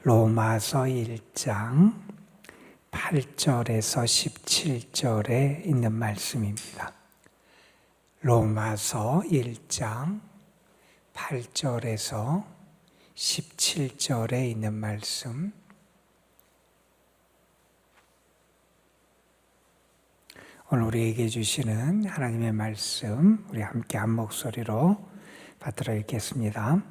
로마서 1장 8절에서 17절에 있는 말씀입니다. 로마서 1장 8절에서 17절에 있는 말씀, 오늘 우리에게 주시는 하나님의 말씀, 우리 함께 한 목소리로 받들어 읽겠습니다.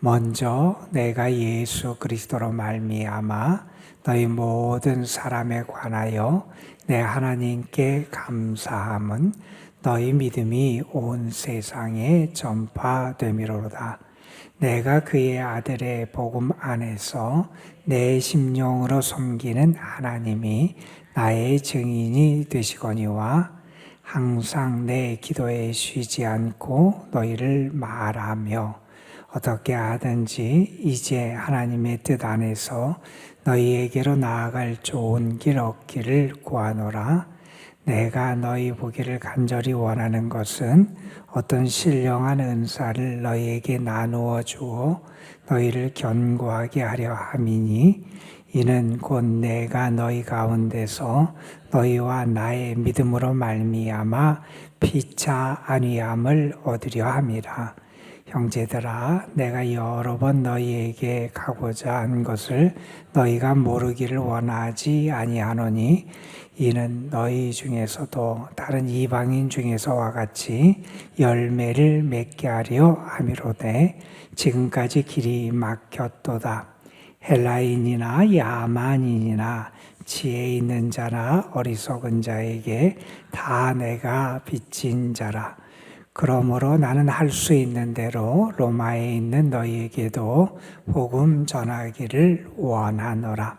먼저 내가 예수 그리스도로 말미암아 너희 모든 사람에 관하여 내 하나님께 감사함은 너희 믿음이 온 세상에 전파됨이로다. 내가 그의 아들의 복음 안에서 내 심령으로 섬기는 하나님이 나의 증인이 되시거니와 항상 내 기도에 쉬지 않고 너희를 말하며 어떻게 하든지 이제 하나님의 뜻 안에서 너희에게로 나아갈 좋은 길 얻기를 구하노라. 내가 너희 보기를 간절히 원하는 것은 어떤 신령한 은사를 너희에게 나누어 주어 너희를 견고하게 하려 함이니 이는 곧 내가 너희 가운데서 너희와 나의 믿음으로 말미암아 피차 안위함을 얻으려 함이라. 형제들아, 내가 여러 번 너희에게 가고자 한 것을 너희가 모르기를 원하지 아니하노니 이는 너희 중에서도 다른 이방인 중에서와 같이 열매를 맺게 하려 함이로되 지금까지 길이 막혔도다. 헬라인이나 야만인이나 지혜 있는 자나 어리석은 자에게 다 내가 빚진 자라. 그러므로 나는 할 수 있는 대로 로마에 있는 너희에게도 복음 전하기를 원하노라.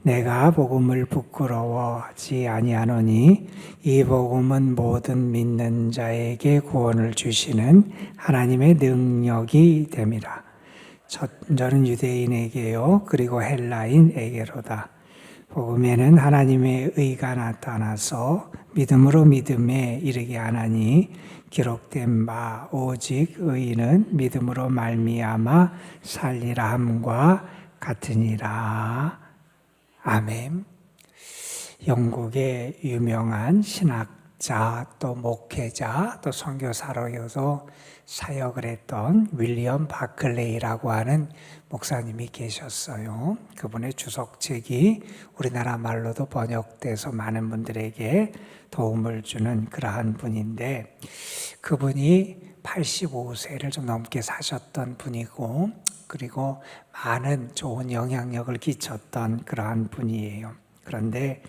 내가 복음을 부끄러워하지 아니하노니 이 복음은 모든 믿는 자에게 구원을 주시는 하나님의 능력이 됨이라. 저는 유대인에게요 그리고 헬라인에게로다. 복음에는 하나님의 의가 나타나서 믿음으로 믿음에 이르게 하나니 기록된 바 오직 의인은 믿음으로 말미암아 살리라 함과 같으니라. 아멘. 영국의 유명한 신학자 또 목회자 또 선교사로서 사역을 했던 윌리엄 바클레이라고 하는 목사님이 계셨어요. 그분의 주석책이 우리나라 말로도 번역돼서 많은 분들에게 도움을 주는 그러한 분인데, 그분이 85세를 좀 넘게 사셨던 분이고 그리고 많은 좋은 영향력을 끼쳤던 그러한 분이에요. 그런데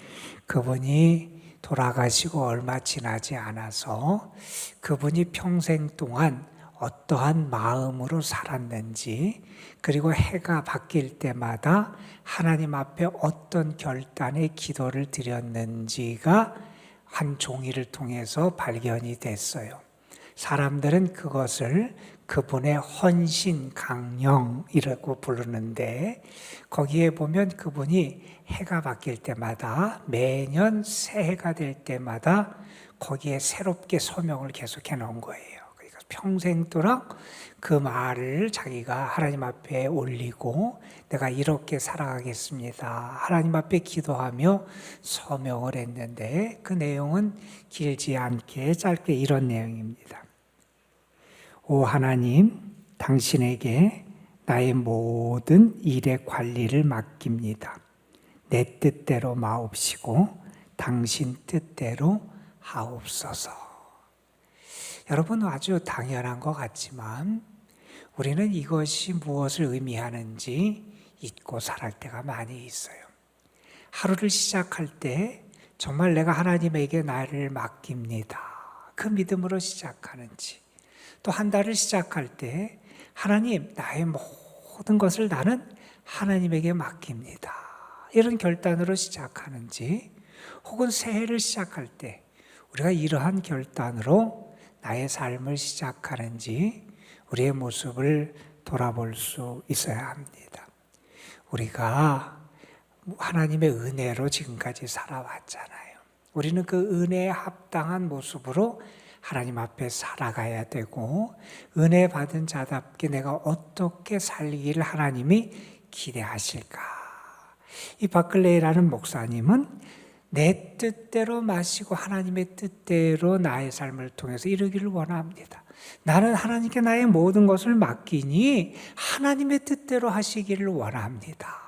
그분이 돌아가시고 얼마 지나지 않아서 그분이 평생 동안 어떠한 마음으로 살았는지, 그리고 해가 바뀔 때마다 하나님 앞에 어떤 결단의 기도를 드렸는지가 한 종이를 통해서 발견이 됐어요. 사람들은 그것을 그분의 헌신 강령이라고 부르는데, 거기에 보면 그분이 해가 바뀔 때마다 매년 새해가 될 때마다 거기에 새롭게 소명을 계속해 놓은 거예요. 그러니까 평생도록 그 말을 자기가 하나님 앞에 올리고 내가 이렇게 살아가겠습니다. 하나님 앞에 기도하며 서명을 했는데, 그 내용은 길지 않게 짧게 이런 내용입니다. 오 하나님, 당신에게 나의 모든 일의 관리를 맡깁니다. 내 뜻대로 마옵시고 당신 뜻대로 하옵소서. 여러분, 아주 당연한 것 같지만 우리는 이것이 무엇을 의미하는지 잊고 살아갈 때가 많이 있어요. 하루를 시작할 때 정말 내가 하나님에게 나를 맡깁니다. 그 믿음으로 시작하는지, 또 한 달을 시작할 때 하나님, 나의 모든 것을 나는 하나님에게 맡깁니다. 이런 결단으로 시작하는지, 혹은 새해를 시작할 때 우리가 이러한 결단으로 나의 삶을 시작하는지 우리의 모습을 돌아볼 수 있어야 합니다. 우리가 하나님의 은혜로 지금까지 살아왔잖아요. 우리는 그 은혜에 합당한 모습으로 하나님 앞에 살아가야 되고, 은혜 받은 자답게 내가 어떻게 살기를 하나님이 기대하실까? 이 바클레이라는 목사님은 내 뜻대로 마시고 하나님의 뜻대로 나의 삶을 통해서 이루기를 원합니다. 나는 하나님께 나의 모든 것을 맡기니 하나님의 뜻대로 하시기를 원합니다.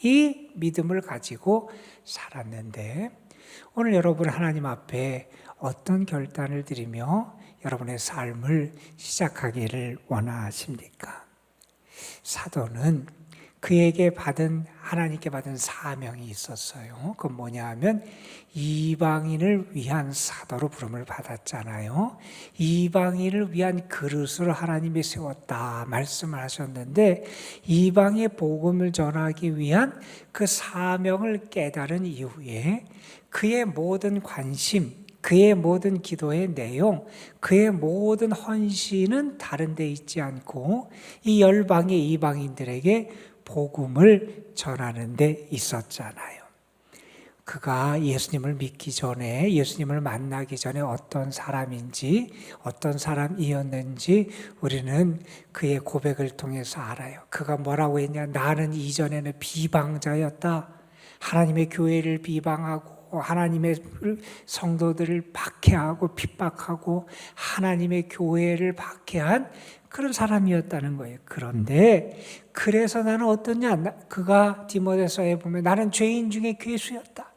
이 믿음을 가지고 살았는데 오늘 여러분 하나님 앞에 어떤 결단을 드리며 여러분의 삶을 시작하기를 원하십니까? 사도는 그에게 하나님께 받은 사명이 있었어요. 그건 뭐냐 하면 이방인을 위한 사도로 부름을 받았잖아요. 이방인을 위한 그릇으로 하나님이 세웠다 말씀을 하셨는데 이방의 복음을 전하기 위한 그 사명을 깨달은 이후에 그의 모든 관심, 그의 모든 기도의 내용, 그의 모든 헌신은 다른 데 있지 않고 이 열방의 이방인들에게 복음을 전하는 데 있었잖아요. 그가 예수님을 믿기 전에, 예수님을 만나기 전에 어떤 사람인지, 어떤 사람이었는지 우리는 그의 고백을 통해서 알아요. 그가 뭐라고 했냐? 나는 이전에는 비방자였다. 하나님의 교회를 비방하고 하나님의 성도들을 박해하고 핍박하고 하나님의 교회를 박해한 그런 사람이었다는 거예요. 그런데 그래서 나는 어떠냐? 그가 디모데서에 보면 나는 죄인 중에 괴수였다.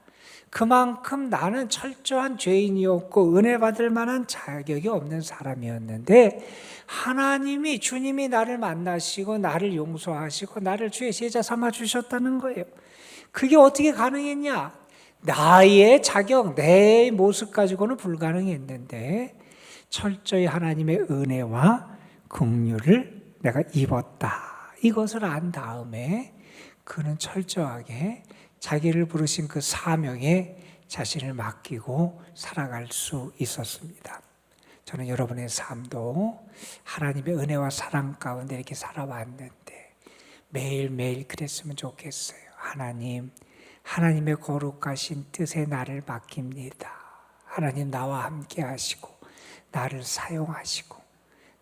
그만큼 나는 철저한 죄인이었고 은혜 받을 만한 자격이 없는 사람이었는데 하나님이 주님이 나를 만나시고 나를 용서하시고 나를 주의 제자 삼아 주셨다는 거예요. 그게 어떻게 가능했냐? 나의 자격, 내 모습 가지고는 불가능했는데 철저히 하나님의 은혜와 긍휼을 내가 입었다. 이것을 안 다음에 그는 철저하게 자기를 부르신 그 사명에 자신을 맡기고 살아갈 수 있었습니다. 저는 여러분의 삶도 하나님의 은혜와 사랑 가운데 이렇게 살아왔는데 매일매일 그랬으면 좋겠어요. 하나님의 거룩하신 뜻에 나를 맡깁니다. 하나님 나와 함께 하시고 나를 사용하시고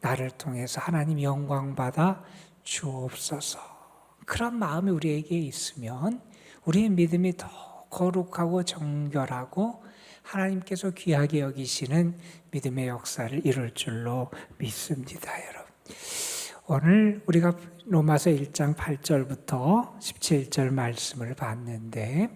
나를 통해서 하나님 영광 받아 주옵소서. 그런 마음이 우리에게 있으면 우리의 믿음이 더 거룩하고 정결하고 하나님께서 귀하게 여기시는 믿음의 역사를 이룰 줄로 믿습니다, 여러분. 오늘 우리가 로마서 1장 8절부터 17절 말씀을 봤는데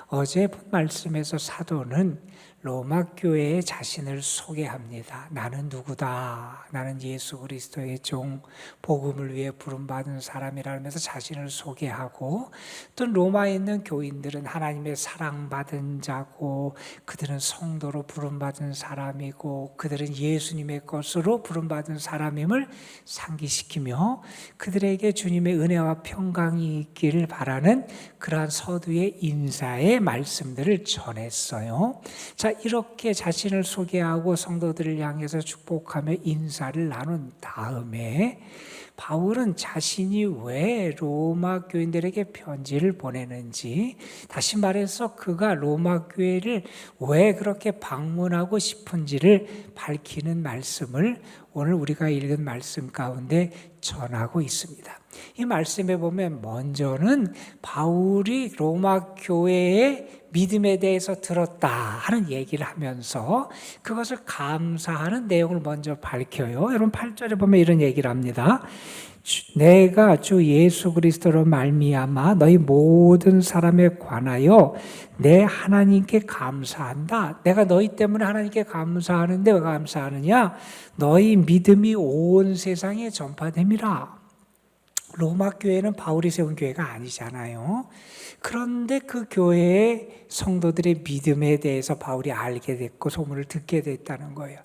어제 본 말씀에서 사도는 로마 교회에 자신을 소개합니다. 나는 누구다. 나는 예수 그리스도의 종, 복음을 위해 부름받은 사람이라면서 자신을 소개하고 또 로마에 있는 교인들은 하나님의 사랑받은 자고 그들은 성도로 부름받은 사람이고 그들은 예수님의 것으로 부름받은 사람임을 상기시키며 그들에게 주님의 은혜와 평강이 있기를 바라는 그러한 서두의 인사의 말씀들을 전했어요. 자, 이렇게 자신을 소개하고 성도들을 향해서 축복하며 인사를 나눈 다음에 바울은 자신이 왜 로마 교인들에게 편지를 보내는지, 다시 말해서 그가 로마 교회를 왜 그렇게 방문하고 싶은지를 밝히는 말씀을 오늘 우리가 읽은 말씀 가운데 전하고 있습니다. 이 말씀에 보면 먼저는 바울이 로마 교회의 믿음에 대해서 들었다 하는 얘기를 하면서 그것을 감사하는 내용을 먼저 밝혀요. 여러분 8절에 보면 이런 얘기를 합니다. 내가 주 예수 그리스도로 말미암아 너희 모든 사람에 관하여 내 하나님께 감사한다. 내가 너희 때문에 하나님께 감사하는데 왜 감사하느냐? 너희 믿음이 온 세상에 전파됨이라. 로마 교회는 바울이 세운 교회가 아니잖아요. 그런데 그 교회의 성도들의 믿음에 대해서 바울이 알게 됐고 소문을 듣게 됐다는 거예요.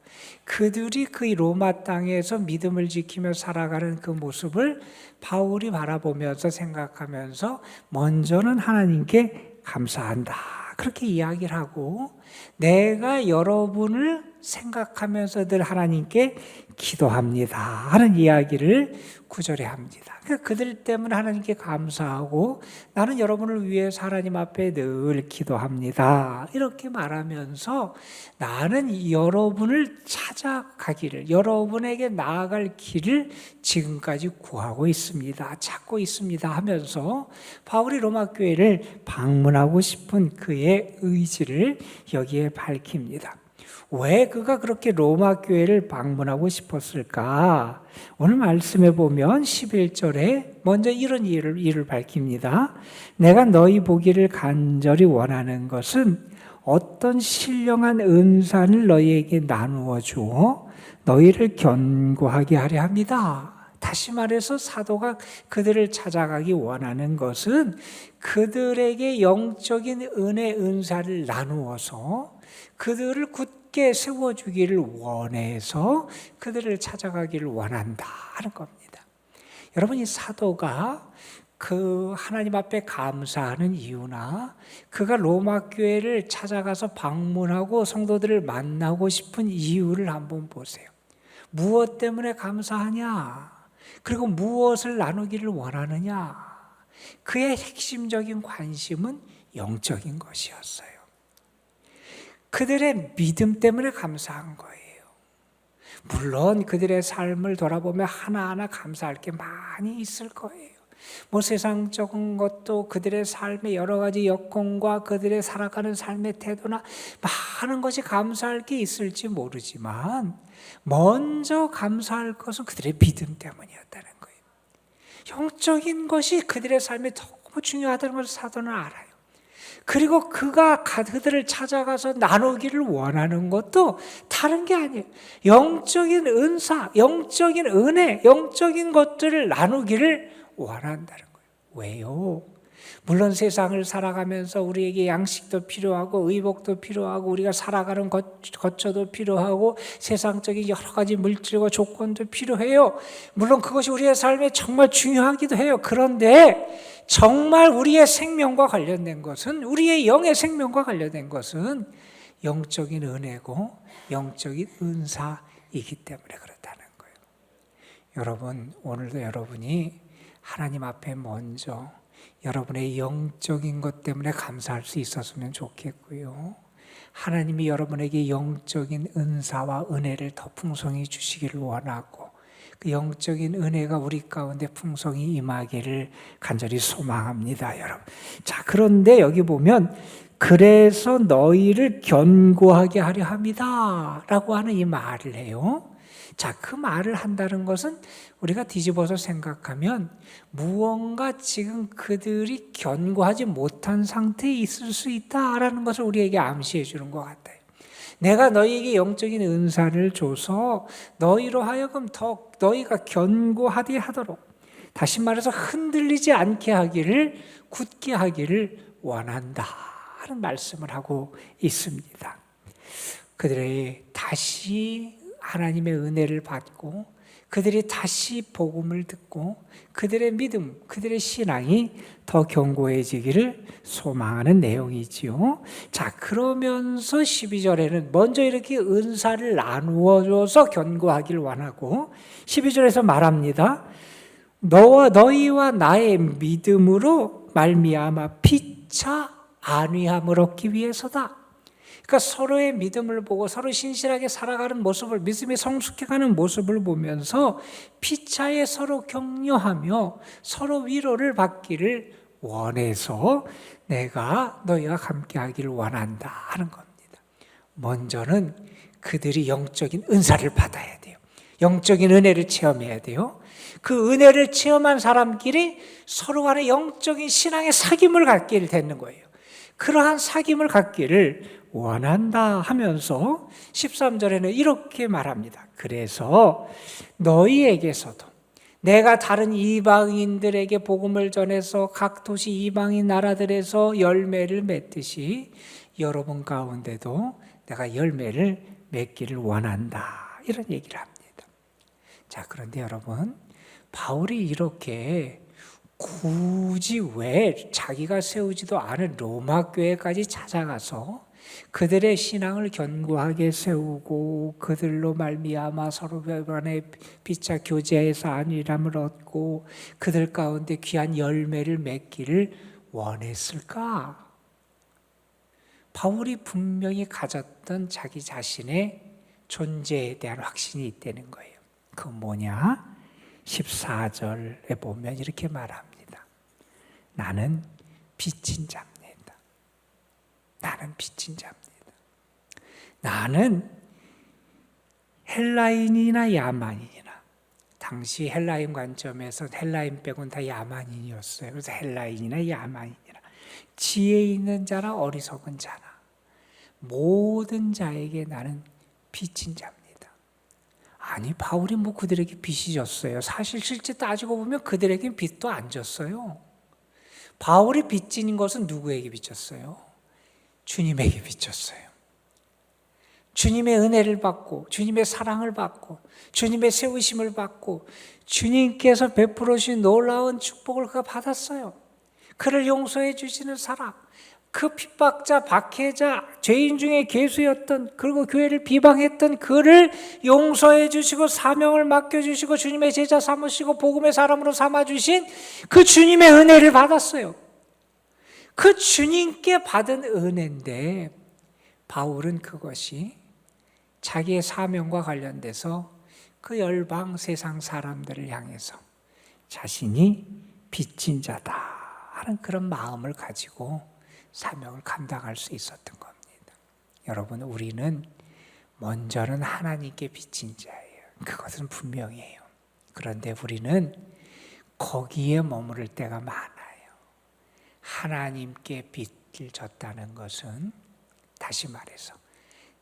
그들이 그 로마 땅에서 믿음을 지키며 살아가는 그 모습을 바울이 바라보면서 생각하면서 먼저는 하나님께 감사한다. 그렇게 이야기를 하고 내가 여러분을 생각하면서 늘 하나님께 기도합니다 하는 이야기를 9절에 합니다. 그러니까 그들 때문에 하나님께 감사하고 나는 여러분을 위해서 하나님 앞에 늘 기도합니다 이렇게 말하면서 나는 여러분을 찾아가기를, 여러분에게 나아갈 길을 지금까지 구하고 있습니다, 찾고 있습니다 하면서 바울이 로마 교회를 방문하고 싶은 그의 의지를 여기에 밝힙니다. 왜 그가 그렇게 로마 교회를 방문하고 싶었을까? 오늘 말씀해 보면 11절에 먼저 이런 이유를 밝힙니다. 내가 너희 보기를 간절히 원하는 것은 어떤 신령한 은사를 너희에게 나누어 주어 너희를 견고하게 하려 합니다. 다시 말해서 사도가 그들을 찾아가기 원하는 것은 그들에게 영적인 은혜, 은사를 나누어서 그들을 굳게 세워주기를 원해서 그들을 찾아가기를 원한다 하는 겁니다. 여러분, 이 사도가 그 하나님 앞에 감사하는 이유나 그가 로마 교회를 찾아가서 방문하고 성도들을 만나고 싶은 이유를 한번 보세요. 무엇 때문에 감사하냐? 그리고 무엇을 나누기를 원하느냐? 그의 핵심적인 관심은 영적인 것이었어요. 그들의 믿음 때문에 감사한 거예요. 물론 그들의 삶을 돌아보면 하나하나 감사할 게 많이 있을 거예요. 뭐 세상적인 것도 그들의 삶의 여러 가지 여건과 그들의 살아가는 삶의 태도나 많은 것이 감사할 게 있을지 모르지만 먼저 감사할 것은 그들의 믿음 때문이었다는 거예요. 영적인 것이 그들의 삶에 너무 중요하다는 것을 사도는 알아요. 그리고 그가 그들을 찾아가서 나누기를 원하는 것도 다른 게 아니에요. 영적인 은사, 영적인 은혜, 영적인 것들을 나누기를 원한다는 거예요. 왜요? 물론 세상을 살아가면서 우리에게 양식도 필요하고 의복도 필요하고 우리가 살아가는 거처도 필요하고 세상적인 여러 가지 물질과 조건도 필요해요. 물론 그것이 우리의 삶에 정말 중요하기도 해요. 그런데 정말 우리의 생명과 관련된 것은, 우리의 영의 생명과 관련된 것은 영적인 은혜고 영적인 은사이기 때문에 그렇다는 거예요. 여러분, 오늘도 여러분이 하나님 앞에 먼저 여러분의 영적인 것 때문에 감사할 수 있었으면 좋겠고요. 하나님이 여러분에게 영적인 은사와 은혜를 더 풍성히 주시기를 원하고 그 영적인 은혜가 우리 가운데 풍성히 임하기를 간절히 소망합니다, 여러분. 자, 그런데 여기 보면 그래서 너희를 견고하게 하려 합니다 라고 하는 이 말을 해요. 자, 그 말을 한다는 것은 우리가 뒤집어서 생각하면 무언가 지금 그들이 견고하지 못한 상태에 있을 수 있다라는 것을 우리에게 암시해 주는 것 같아요. 내가 너희에게 영적인 은사를 줘서 너희로 하여금 더 너희가 견고하게 하도록, 다시 말해서 흔들리지 않게 하기를, 굳게 하기를 원한다 하는 말씀을 하고 있습니다. 그들이 다시 하나님의 은혜를 받고 그들이 다시 복음을 듣고 그들의 믿음, 그들의 신앙이 더 견고해지기를 소망하는 내용이지요. 자, 그러면서 12절에는 먼저 이렇게 은사를 나누어줘서 견고하기를 원하고 12절에서 말합니다. 너희와 나의 믿음으로 말미암아 피차 안위함을 얻기 위해서다. 그러니까 서로의 믿음을 보고 서로 신실하게 살아가는 모습을, 믿음이 성숙해가는 모습을 보면서 피차에 서로 격려하며 서로 위로를 받기를 원해서 내가 너희와 함께 하기를 원한다 하는 겁니다. 먼저는 그들이 영적인 은사를 받아야 돼요. 영적인 은혜를 체험해야 돼요. 그 은혜를 체험한 사람끼리 서로 간에 영적인 신앙의 사귐을 갖게 되는 거예요. 그러한 사귐을 갖기를 원한다 하면서 13절에는 이렇게 말합니다. 그래서 너희에게서도 내가 다른 이방인들에게 복음을 전해서 각 도시 이방인 나라들에서 열매를 맺듯이 여러분 가운데도 내가 열매를 맺기를 원한다, 이런 얘기를 합니다. 자, 그런데 여러분, 바울이 이렇게 굳이 왜 자기가 세우지도 않은 로마 교회까지 찾아가서 그들의 신앙을 견고하게 세우고 그들로 말미암아 서로 간에 피차 교제해서 안일함을 얻고 그들 가운데 귀한 열매를 맺기를 원했을까? 바울이 분명히 가졌던 자기 자신의 존재에 대한 확신이 있다는 거예요. 그건 뭐냐? 14절에 보면 이렇게 말합니다. 나는 빚진 자입니다. 나는 빚진 자입니다. 나는 헬라인이나 야만인이나, 당시 헬라인 관점에서 헬라인 빼고는 다 야만인이었어요. 그래서 헬라인이나 야만인이나, 지혜 있는 자나 어리석은 자나 모든 자에게 나는 빚진 자입니다. 아니, 바울이 뭐 그들에게 빚이 졌어요? 사실 실제 따지고 보면 그들에겐 빚도 안 졌어요. 바울이 빚진 것은 누구에게 빚졌어요? 주님에게 빚졌어요. 주님의 은혜를 받고 주님의 사랑을 받고 주님의 세우심을 받고 주님께서 베풀어 주신 놀라운 축복을 그가 받았어요. 그를 용서해 주시는 사랑, 그 핍박자, 박해자, 죄인 중에 괴수였던, 그리고 교회를 비방했던 그를 용서해 주시고 사명을 맡겨주시고 주님의 제자 삼으시고 복음의 사람으로 삼아주신 그 주님의 은혜를 받았어요. 그 주님께 받은 은혜인데 바울은 그것이 자기의 사명과 관련돼서 그 열방 세상 사람들을 향해서 자신이 빚진 자다 하는 그런 마음을 가지고 사명을 감당할 수 있었던 겁니다. 여러분, 우리는 먼저는 하나님께 빚진 자예요. 그것은 분명해요. 그런데 우리는 거기에 머무를 때가 많아요. 하나님께 빚을 졌다는 것은, 다시 말해서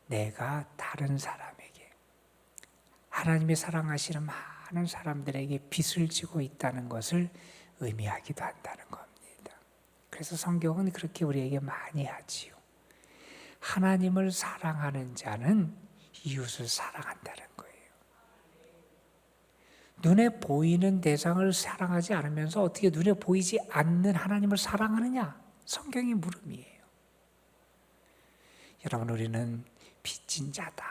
내가 다른 사람에게, 하나님의 사랑하시는 많은 사람들에게 빚을 지고 있다는 것을 의미하기도 한다는 겁니다. 그래서 성경은 그렇게 우리에게 많이 하지요. 하나님을 사랑하는 자는 이웃을 사랑한다는 거예요. 눈에 보이는 대상을 사랑하지 않으면서 어떻게 눈에 보이지 않는 하나님을 사랑하느냐? 성경의 물음이에요. 여러분, 우리는 빚진 자다.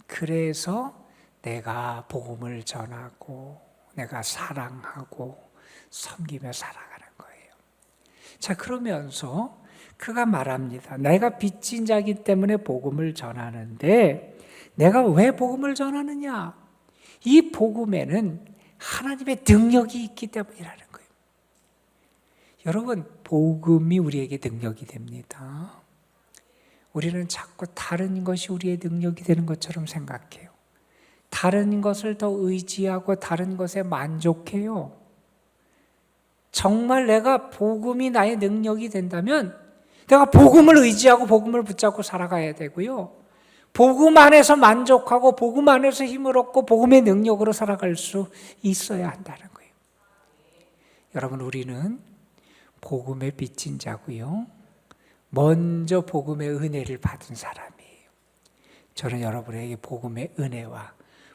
그래서 내가 복음을 전하고 내가 사랑하고 섬기며 살아가는 거예요. 자, 그러면서 그가 말합니다. 내가 빚진 자이기 때문에 복음을 전하는데 내가 왜 복음을 전하느냐? 이 복음에는 하나님의 능력이 있기 때문이라는 거예요. 여러분, 복음이 우리에게 능력이 됩니다. 우리는 자꾸 다른 것이 우리의 능력이 되는 것처럼 생각해요. 다른 것을 더 의지하고 다른 것에 만족해요. 정말 내가 복음이 나의 능력이 된다면 내가 복음을 의지하고 복음을 붙잡고 살아가야 되고요. 복음 안에서 만족하고 복음 안에서 힘을 얻고 복음의 능력으로 살아갈 수 있어야 한다는 거예요. 여러분, 우리는 복음에 빚진 자고요. 먼저 복음의 은혜를 받은 사람이에요. 저는 여러분에게 복음의 은혜와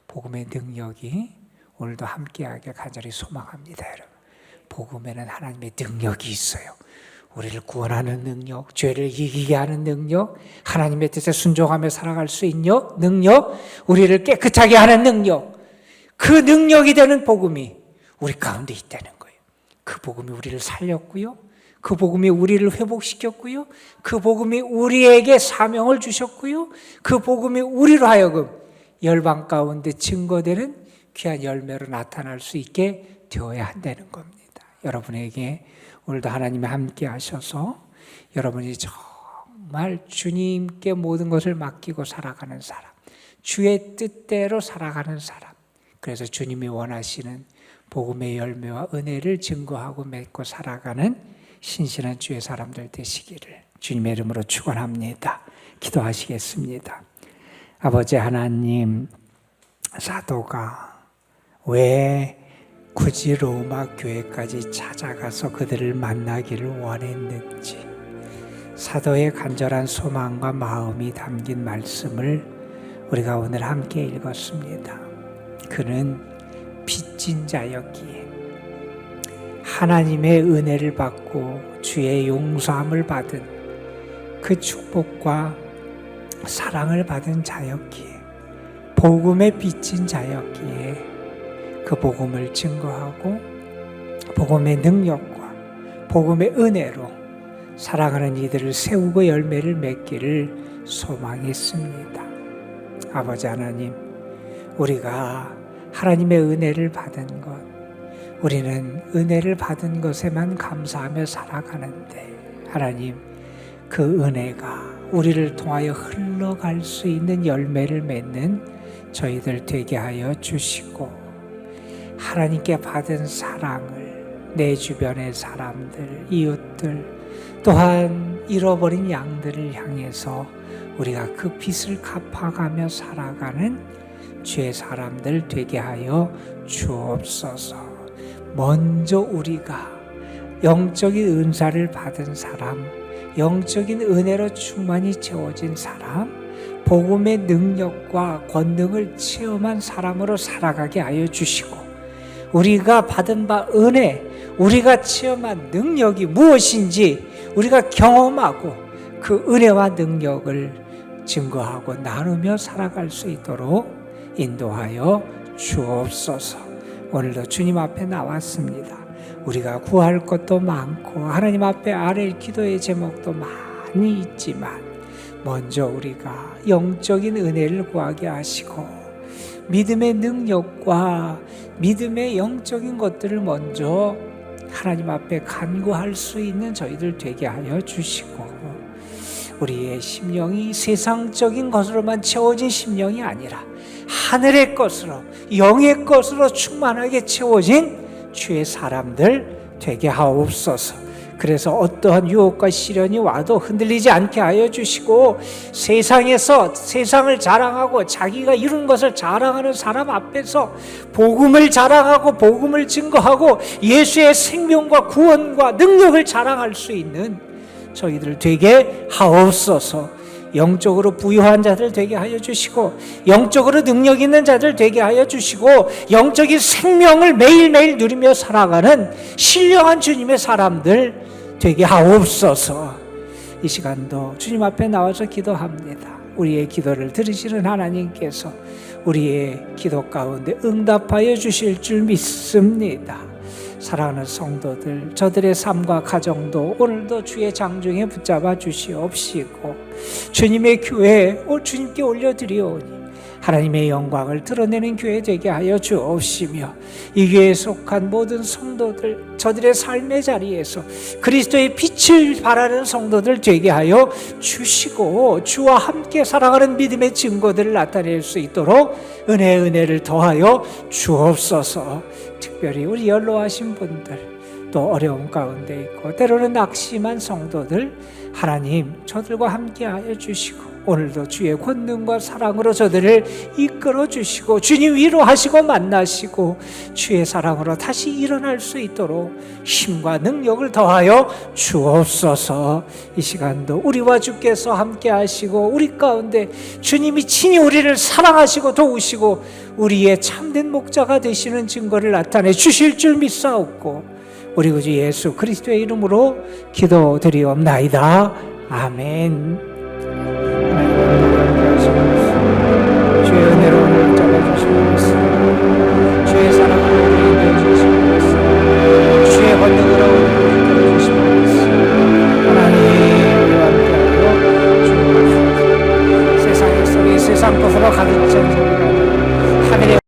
복음의 능력이 오늘도 함께하길 간절히 소망합니다. 여러분, 복음에는 하나님의 능력이 있어요. 우리를 구원하는 능력, 죄를 이기게 하는 능력, 하나님의 뜻에 순종하며 살아갈 수 있는 능력, 우리를 깨끗하게 하는 능력, 그 능력이 되는 복음이 우리 가운데 있다는 거예요. 그 복음이 우리를 살렸고요. 그 복음이 우리를 회복시켰고요. 그 복음이 우리에게 사명을 주셨고요. 그 복음이 우리로 하여금 열방 가운데 증거되는 귀한 열매로 나타날 수 있게 되어야 한다는 겁니다. 여러분에게 오늘도 하나님이 함께 하셔서 여러분이 정말 주님께 모든 것을 맡기고 살아가는 사람, 주의 뜻대로 살아가는 사람, 그래서 주님이 원하시는 복음의 열매와 은혜를 증거하고 맺고 살아가는 신실한 주의 사람들 되시기를 주님의 이름으로 축원합니다. 기도하시겠습니다. 아버지 하나님, 사도가 왜 굳이 로마 교회까지 찾아가서 그들을 만나기를 원했는지, 사도의 간절한 소망과 마음이 담긴 말씀을 우리가 오늘 함께 읽었습니다. 그는 빚진 자였기에 하나님의 은혜를 받고 주의 용서함을 받은 그 축복과 사랑을 받은 자였기에, 복음에 비친 자였기에 그 복음을 증거하고 복음의 능력과 복음의 은혜로 사랑하는 이들을 세우고 열매를 맺기를 소망했습니다. 아버지 하나님, 우리가 하나님의 은혜를 받은 것, 우리는 은혜를 받은 것에만 감사하며 살아가는데, 하나님, 그 은혜가 우리를 통하여 흘러갈 수 있는 열매를 맺는 저희들 되게 하여 주시고, 하나님께 받은 사랑을 내 주변의 사람들, 이웃들, 또한 잃어버린 양들을 향해서 우리가 그 빚을 갚아가며 살아가는 주의 사람들 되게 하여 주옵소서. 먼저 우리가 영적인 은사를 받은 사람, 영적인 은혜로 충만히 채워진 사람, 복음의 능력과 권능을 체험한 사람으로 살아가게 하여 주시고, 우리가 받은 바 은혜, 우리가 체험한 능력이 무엇인지 우리가 경험하고 그 은혜와 능력을 증거하고 나누며 살아갈 수 있도록 인도하여 주옵소서. 오늘도 주님 앞에 나왔습니다. 우리가 구할 것도 많고 하나님 앞에 아뢰 기도의 제목도 많이 있지만, 먼저 우리가 영적인 은혜를 구하게 하시고 믿음의 능력과 믿음의 영적인 것들을 먼저 하나님 앞에 간구할 수 있는 저희들 되게 하여 주시고, 우리의 심령이 세상적인 것으로만 채워진 심령이 아니라 하늘의 것으로, 영의 것으로 충만하게 채워진 주의 사람들 되게 하옵소서. 그래서 어떠한 유혹과 시련이 와도 흔들리지 않게 하여 주시고, 세상에서 세상을 자랑하고 자기가 이룬 것을 자랑하는 사람 앞에서 복음을 자랑하고 복음을 증거하고 예수의 생명과 구원과 능력을 자랑할 수 있는 저희들 되게 하옵소서. 영적으로 부유한 자들 되게 하여 주시고, 영적으로 능력 있는 자들 되게 하여 주시고, 영적인 생명을 매일매일 누리며 살아가는 신령한 주님의 사람들 되게 하옵소서. 이 시간도 주님 앞에 나와서 기도합니다. 우리의 기도를 들으시는 하나님께서 우리의 기도 가운데 응답하여 주실 줄 믿습니다. 사랑하는 성도들, 저들의 삶과 가정도 오늘도 주의 장중에 붙잡아 주시옵시고, 주님의 교회 주님께 올려드리오니 하나님의 영광을 드러내는 교회 되게 하여 주옵시며, 이 교회에 속한 모든 성도들, 저들의 삶의 자리에서 그리스도의 빛을 발하는 성도들 되게 하여 주시고, 주와 함께 살아가는 믿음의 증거들을 나타낼 수 있도록 은혜를 더하여 주옵소서. 특별히 우리 연로하신 분들, 또 어려움 가운데 있고 때로는 낙심한 성도들, 하나님 저들과 함께 하여 주시고, 오늘도 주의 권능과 사랑으로 저들을 이끌어 주시고, 주님 위로하시고 만나시고 주의 사랑으로 다시 일어날 수 있도록 힘과 능력을 더하여 주옵소서. 이 시간도 우리와 주께서 함께 하시고, 우리 가운데 주님이 친히 우리를 사랑하시고 도우시고 우리의 참된 목자가 되시는 증거를 나타내 주실 줄 믿사옵고, 우리 구주 예수 그리스도의 이름으로 기도드리옵나이다. 아멘.